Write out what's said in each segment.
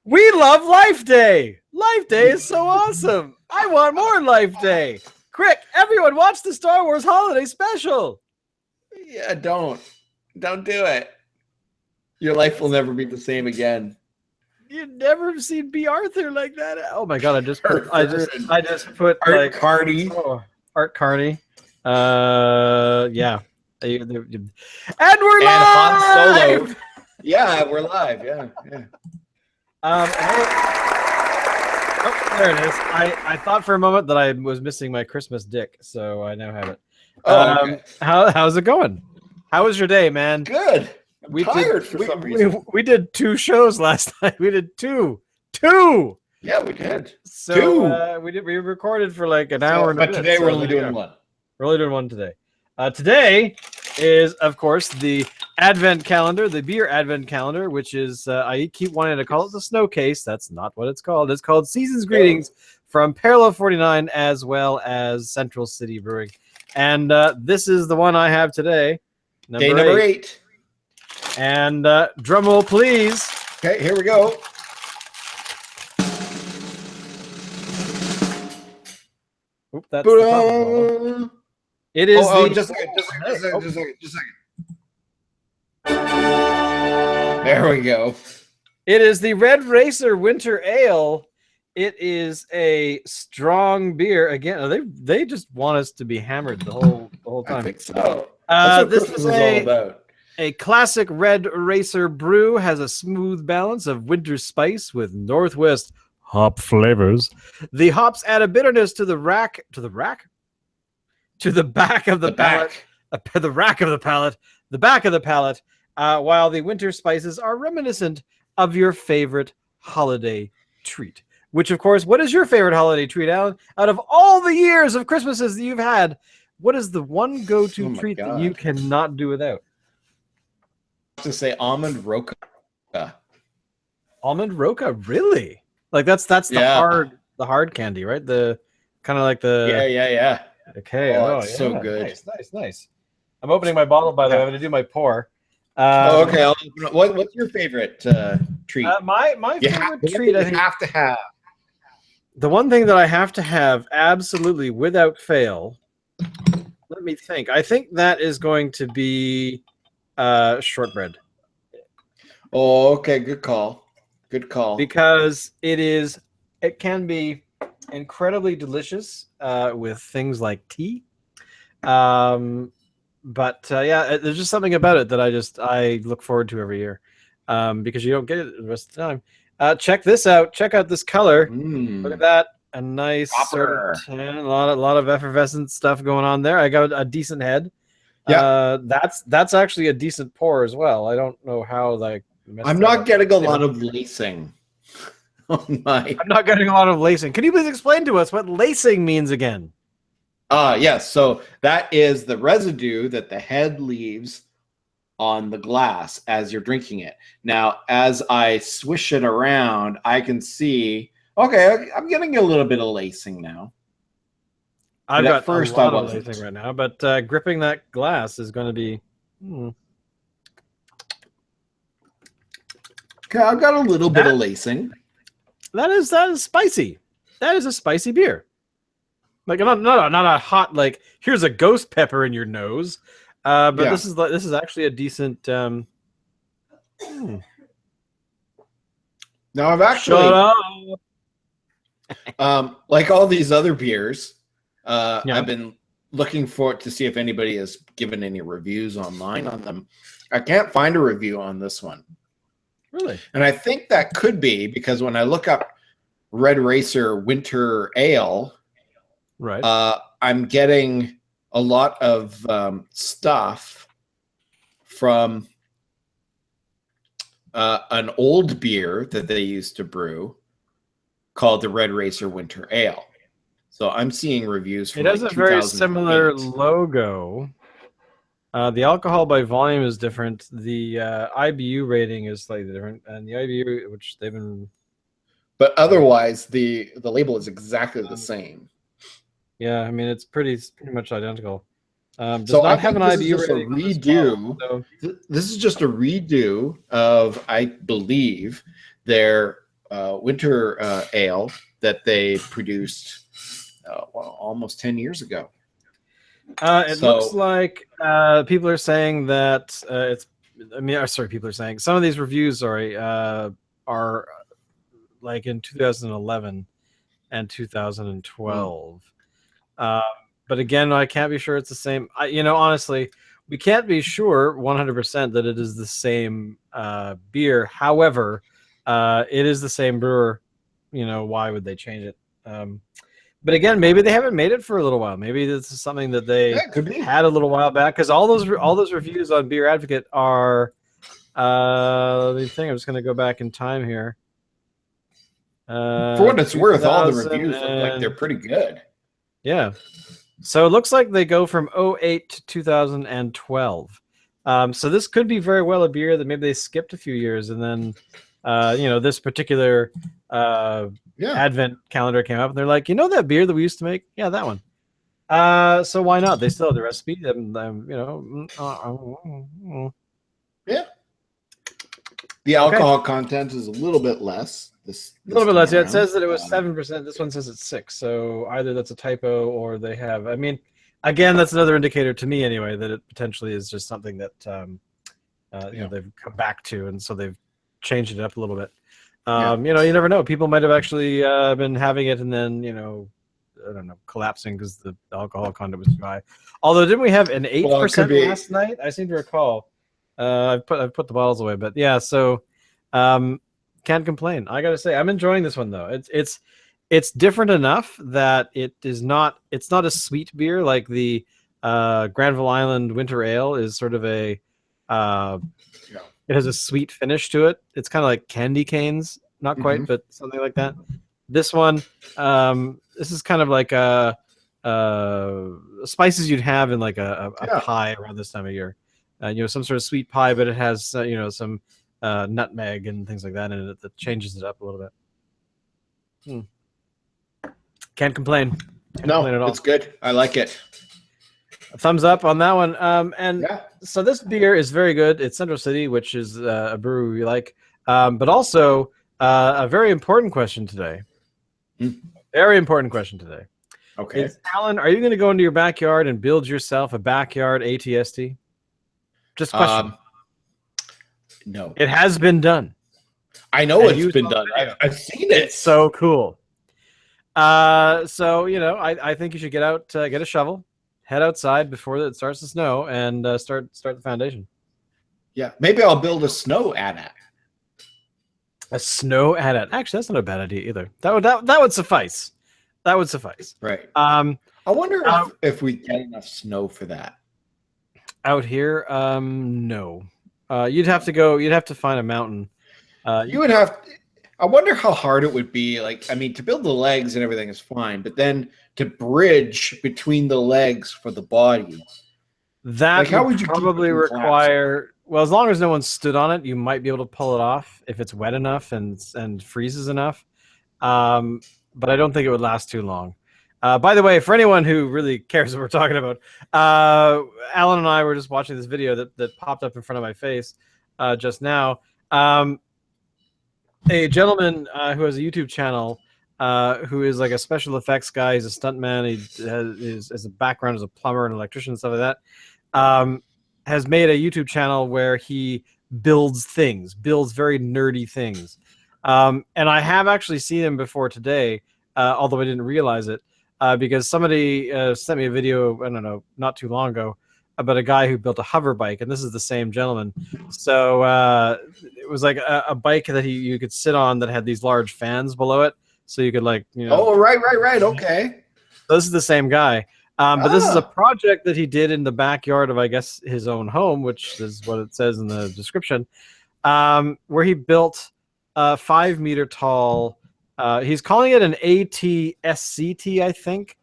We love Life Day. Life Day is so awesome. I want more Life Day. Quick, everyone watch the Star Wars Holiday Special. Yeah, don't do it. Your life will never be the same again. You've never seen B. Arthur like that. Oh my god! I just put Art like Carney. Art Carney. Yeah. And we're live. Han Solo. Yeah, we're live. Yeah. Oh, there it is. I thought for a moment that I was missing my Christmas dick, so I now have it. Okay. How's it going? How was your day, man? Good. I'm tired for some reason. We did 2 shows last night. We did two. Yeah, we did. So we recorded for like an hour and a bit. But today we're only doing one. We're only doing one today. Today is, of course, the Advent calendar, the beer Advent calendar, which is, I keep wanting to call it the Snow Case. That's not what it's called. It's called Season's Greetings from Parallel 49 as well as Central City Brewing. And this is the one I have today. Number 8. And drum roll, please. Okay, here we go. Oop, that's the top of the bottle. It is just a second. There we go. It is the Red Racer Winter Ale. It is a strong beer. Again, they just want us to be hammered the whole time. I think so. That's what this Christmas is all about. A classic Red Racer brew, has a smooth balance of winter spice with Northwest hop flavors. The hops add a bitterness to the back of the palate, while the winter spices are reminiscent of your favorite holiday treat. Which, of course, what is your favorite holiday treat, Alan? Out of all the years of Christmases that you've had, what is the one go-to treat that you cannot do without? To say almond roca. Almond roca, really? Like that's the hard candy, right? The kind of like the yeah. Okay, it's so good. Nice. I'm opening my bottle, by the way. I'm going to do my pour. Okay. What's your favorite treat? My favorite treat, I think, have to have. The one thing that I have to have, absolutely, without fail. Let me think. I think that is going to be shortbread. Oh, okay. Good call. Because it can be incredibly delicious with things like tea. But there's just something about it that I look forward to every year because you don't get it the rest of the time. Check this out. Check out this color. Look at that. A nice sort of tan, a lot of effervescent stuff going on there. I got a decent head. Yeah. That's actually a decent pour as well. I don't know how I'm not getting a lot of lacing. I'm not getting a lot of lacing. Can you please explain to us what lacing means again? Yes. So that is the residue that the head leaves on the glass as you're drinking it. Now, as I swish it around, I can see, okay, I'm getting a little bit of lacing now. I've got a lot of lacing right now, but gripping that glass is going to be... Okay, I've got a little bit of lacing. That is spicy. That is a spicy beer. Like not a hot, like here's a ghost pepper in your nose. But this is actually a decent. Now I've actually like all these other beers. I've been looking for to see if anybody has given any reviews online on them. I can't find a review on this one. Really? And I think that could be because when I look up Red Racer Winter Ale, right, I'm getting a lot of stuff from an old beer that they used to brew called the Red Racer Winter Ale. So I'm seeing reviews from it has a very similar logo. The alcohol by volume is different. The IBU rating is slightly different, and the IBU, which they've been, but otherwise the label is exactly the same. Yeah, I mean it's pretty much identical. So I have an IBU rating. This is just a redo of, I believe, their winter ale that they produced almost 10 years ago. It looks like people are saying that it's. I mean, sorry, people are saying some of these reviews, are like in 2011 and 2012. But again, I can't be sure it's the same. Honestly, we can't be sure 100% that it is the same beer. However, it is the same brewer. Why would they change it? But again, maybe they haven't made it for a little while. Maybe this is something that they had a little while back. Because all those reviews on Beer Advocate are. Let me think. I'm just going to go back in time here. For what it's worth, all the reviews look like they're pretty good. Yeah. So it looks like they go from 2008 to 2012. So this could be very well a beer that maybe they skipped a few years, and then this particular Advent calendar came up, and they're like, that beer that we used to make? Yeah, that one. So why not? They still have the recipe. Yeah. The alcohol content is a little bit less. A little bit less. Yeah, it says that it was 7%. This one says it's 6%. So either that's a typo or they have. I mean, again, that's another indicator to me anyway that it potentially is just something that they've come back to, and so they've changed it up a little bit. You never know. People might have actually been having it and then I don't know, collapsing because the alcohol content was too high. Although, didn't we have an 8% last night? I seem to recall. I've put the bottles away, but yeah. So. Can't complain. I gotta say, I'm enjoying this one though. It's different enough that it's not a sweet beer like the Granville Island Winter Ale is sort of a it has a sweet finish to it. It's kind of like candy canes, not quite, but something like that. This one, this is kind of like spices you'd have in like a pie around this time of year. Some sort of sweet pie, but it has some nutmeg and things like that in it that changes it up a little bit. Can't complain. Can't complain at all. It's good. I like it. A thumbs up on that one. So this beer is very good. It's Central City, which is a brewery we like. But also a very important question today. Very important question today. Okay. Alan, are you going to go into your backyard and build yourself a backyard ATST? Just a question. No. It has been done. I know it's been done. I've seen it. It's so cool. So, I think you should get out, get a shovel, head outside before it starts to snow, and start the foundation. Yeah. Maybe I'll build a snow AT-AT. A snow AT-AT. Actually, that's not a bad idea either. That would suffice. That would suffice. Right. I wonder if we get enough snow for that. Out here, no. You'd have to find a mountain. You would have. I wonder how hard it would be. Like, I mean, to build the legs and everything is fine, but then to bridge between the legs for the body. That how would you probably require? Well, as long as no one stood on it, you might be able to pull it off if it's wet enough and freezes enough. But I don't think it would last too long. By the way, for anyone who really cares what we're talking about, Alan and I were just watching this video that popped up in front of my face just now. A gentleman who has a YouTube channel who is like a special effects guy. He's a stuntman. He has a background as a plumber and electrician and stuff like that. Has made a YouTube channel where he builds very nerdy things. And I have actually seen him before today, although I didn't realize it. Because somebody sent me a video, I don't know, not too long ago, about a guy who built a hover bike, and this is the same gentleman. So it was like a bike that you could sit on that had these large fans below it, so you could Oh, right. Okay. So this is the same guy, but this is a project that he did in the backyard of, I guess, his own home, which is what it says in the description, where he built a 5-meter tall. He's calling it an ATSCT, I think.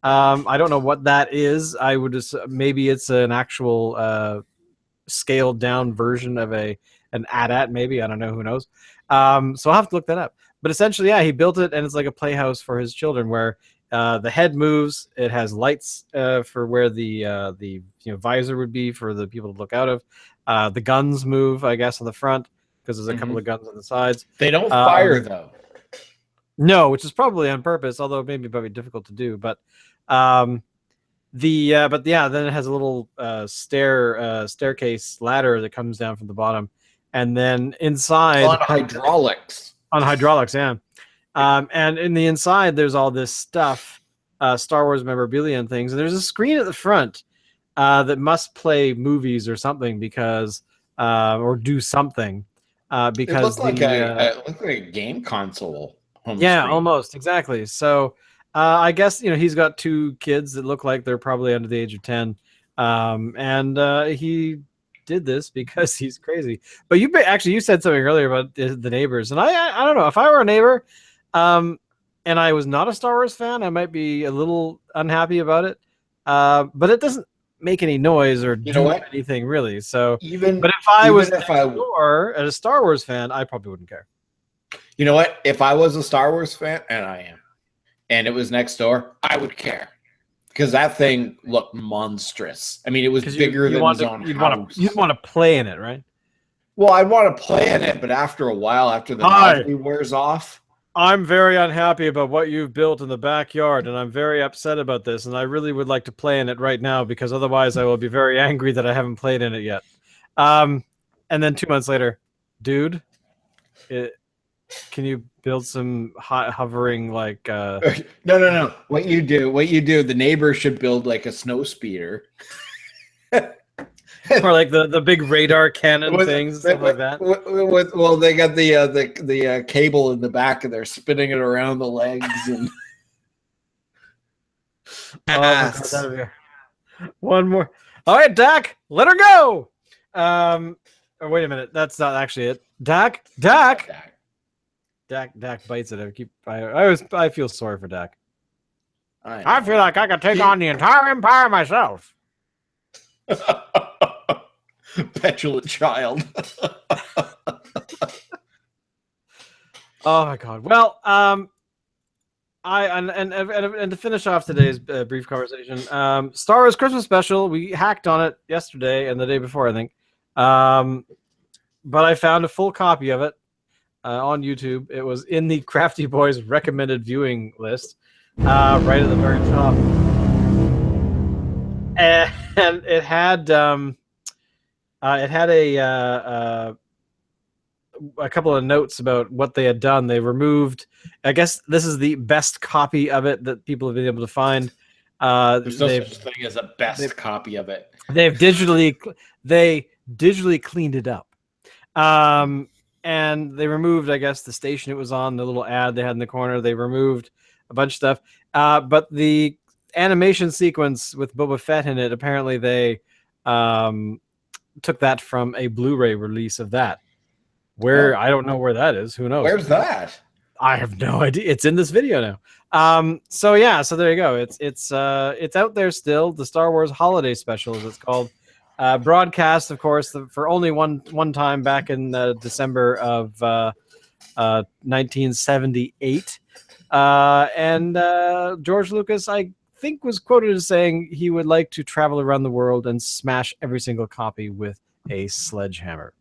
I don't know what that is. I would just maybe it's an actual scaled down version of an AT-AT. Maybe I don't know. Who knows? So I'll have to look that up. But essentially, yeah, he built it, and it's like a playhouse for his children, where the head moves. It has lights for where the visor would be for the people to look out of. The guns move, I guess, on the front. because there's a couple of guns on the sides. They don't fire though. No, which is probably on purpose, although maybe probably difficult to do. But then it has a little staircase ladder that comes down from the bottom, and then inside on hydraulics. On hydraulics, yeah. And in the inside, there's all this stuff, Star Wars memorabilia and things. And there's a screen at the front that must play movies or something because, or do something because it looked like a game console. Yeah, screen. Almost exactly. So I guess he's got 2 kids that look like they're probably under the age of 10, and he did this because he's crazy. But you said something earlier about the neighbors, and I don't know if I were a neighbor, and I was not a Star Wars fan, I might be a little unhappy about it. But it doesn't make any noise or do anything really. So but if I was a Star Wars fan, I probably wouldn't care. You know what? If I was a Star Wars fan, and I am, and it was next door, I would care. Because that thing looked monstrous. I mean, it was bigger than his own house. You'd want to play in it, right? Well, I'd want to play in it, but after a while, after the novelty wears off. I'm very unhappy about what you've built in the backyard, and I'm very upset about this, and I really would like to play in it right now, because otherwise I will be very angry that I haven't played in it yet. And then 2 months later, dude, can you build some hovering like No. What you do, the neighbor should build like a snow speeder. Or like the big radar cannon things, stuff like that. Well, they got the cable in the back and they're spinning it around the legs and one more. All right, Dak, let her go. Wait a minute, that's not actually it. Dak bites it. I feel sorry for Dak. I feel like I could take on the entire empire myself. Petulant child. Oh my god. Well, and to finish off today's brief conversation, Star Wars Christmas special. We hacked on it yesterday and the day before, I think. But I found a full copy of it on YouTube. It was in the Crafty Boys recommended viewing list, right at the very top, and it had a couple of notes about what they had done. They removed, I guess this is the best copy of it that people have been able to find. There's no such thing as a best copy of it. They digitally cleaned it up. And they removed, I guess, the station it was on, the little ad they had in the corner. They removed a bunch of stuff. But the animation sequence with Boba Fett in it, apparently they took that from a Blu-ray release of that. Where I don't know where that is. Who knows? Where's that? I have no idea. It's in this video now. So yeah, so there you go. It's out there still. The Star Wars Holiday Special, as it's called. Broadcast, of course, for only one time back in December of 1978. And George Lucas, I think, was quoted as saying he would like to travel around the world and smash every single copy with a sledgehammer.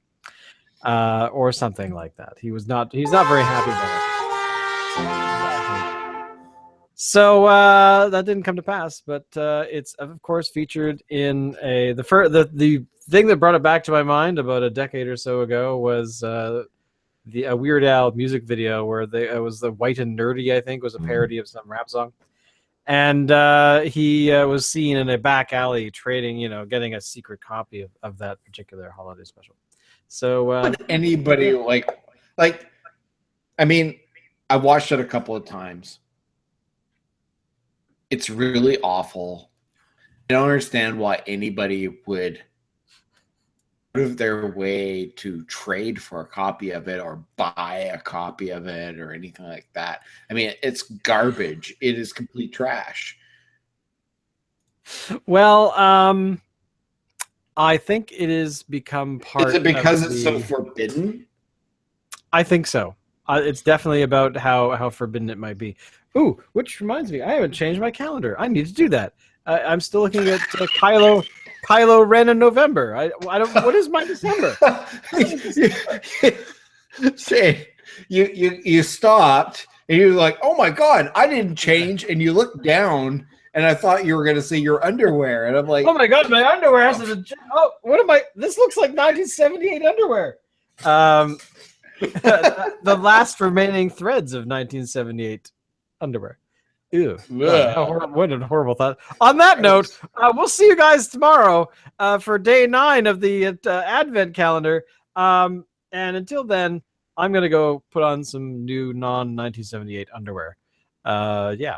Or something like that. He's not very happy about it. So that didn't come to pass, but it's of course featured in the thing that brought it back to my mind about a decade or so ago was a Weird Al music video where it was the White and Nerdy, I think, was a parody of some rap song, and he was seen in a back alley trading, getting a secret copy of that particular holiday special. So would anybody like I mean, I watched it a couple of times. It's really awful. I don't understand why anybody would go out of their way to trade for a copy of it or buy a copy of it or anything like that. I mean, it's garbage. It is complete trash. Well, I think it has become part. Is it because it's so forbidden? I think so. It's definitely about how forbidden it might be. Ooh, which reminds me, I haven't changed my calendar. I need to do that. I'm still looking at Kylo Ren in November. I don't. What is my December? Shane, you stopped and you were like, "Oh my god, I didn't change." And you looked down, and I thought you were going to see your underwear, and I'm like, "Oh my god, my underwear has a what am I? This looks like 1978 underwear." The last remaining threads of 1978 underwear. Ew. What a horrible thought. On that note, we'll see you guys tomorrow for day 9 of the Advent calendar. And until then, I'm going to go put on some new non-1978 underwear. Yeah.